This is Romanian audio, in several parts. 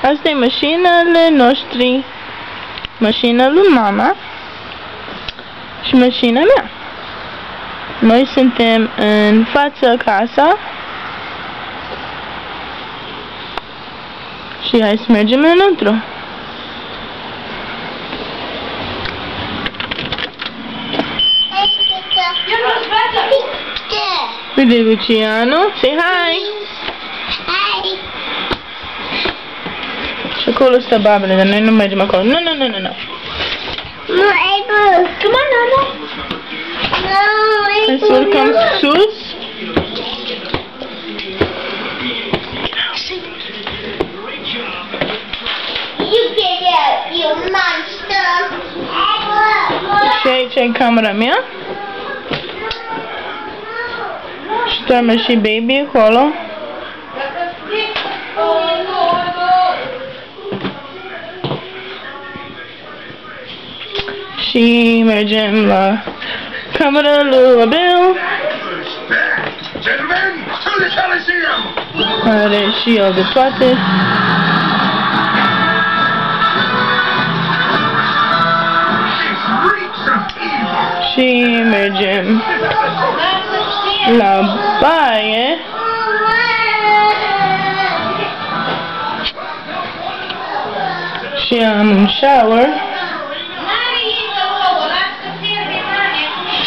Asta e mașinile noștri. Mașina lui mama și mașina mea. Noi suntem în fața casa și hai să mergem înăuntru. Uite, Luciano, say hi! Hi! Și acolo stă babele, dar noi nu mergem acolo. Nu. No, Abel! Come on, Nana! No, Abel! Hai să urcăm sus. You get out, you monster! Și aici e camera mea. Și doarme și baby acolo. Și mergem la camera lui Abel. Are și el de toate. Și mergem la baie. Și am un shower.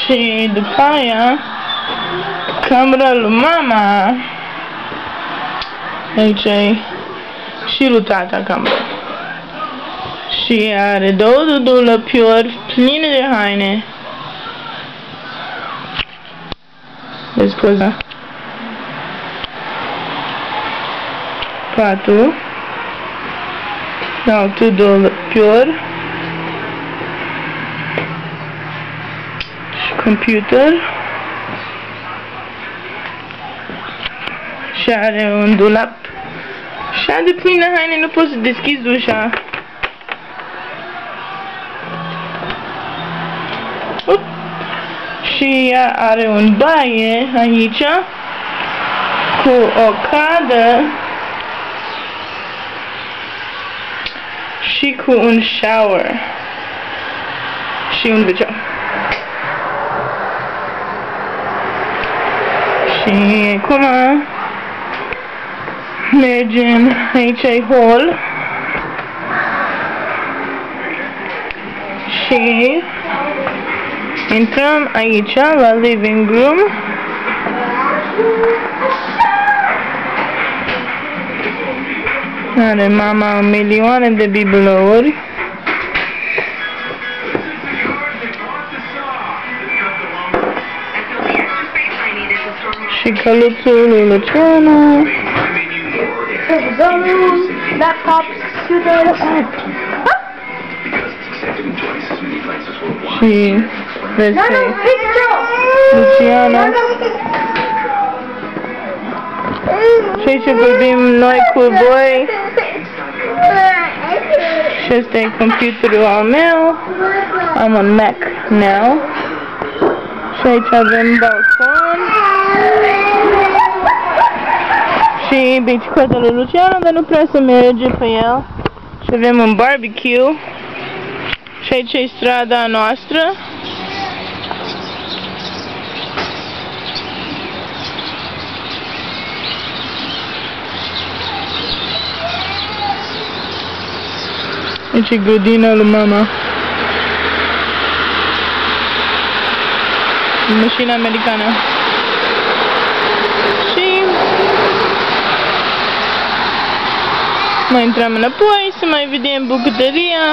Și după aia camera lui mama. Aici e și lui tata camera. Și are două dulăpiuri pline de haine. Vezi poza? Patul. Altul dulăpiuri. Și computer. Și are un dulap. Și de plin de haine, nu poți să deschizi ușa. Și ea are un baie aici cu o cadă și cu un shower și un duș. Și acum mergem, aici e hall și intrăm aici la living room. Are mama milioane de bibelouri. Și căluțul lui Luciano. Laptop, computer, Și vezi Luciano. Și aici vorbim noi cu voi. Și ăsta e computerul al meu. Am un Mac now. Și aici avem balcon. Și bicicleta lui Luciano, dar nu prea se merge pe el. Și avem un barbecue. Și aici e strada noastră. Aici e grădina lui mama. Mașina americană. Și mai intrăm înapoi să mai vedem bucătăria.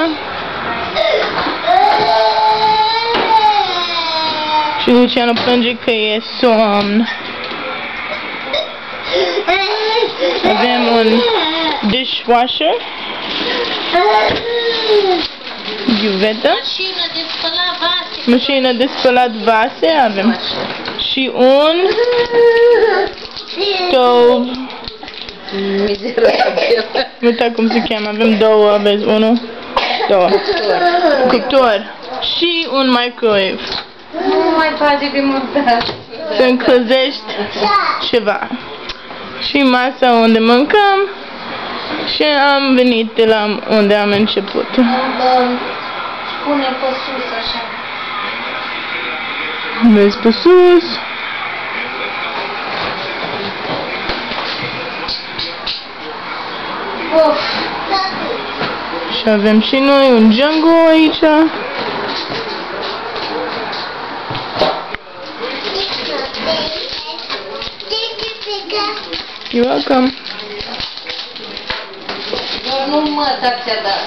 Și Luciano plânge că e somn. Avem un dishwasher. Ghiuvetă. Mașina de spălat vase avem. Și un stove. Nu uita cum se cheamă. Avem două, aveți unul, două. Cuptor. Și un microwave. Nu mai face de montat. Să încălzești ceva. Și masa unde mâncăm. Și am venit de la unde am început. Pune pe sus așa. Vezi pe sus. Of. Și avem și noi un Django aici. You're welcome. Doar nu măta ți-a dat.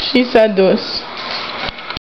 Și s-a dus.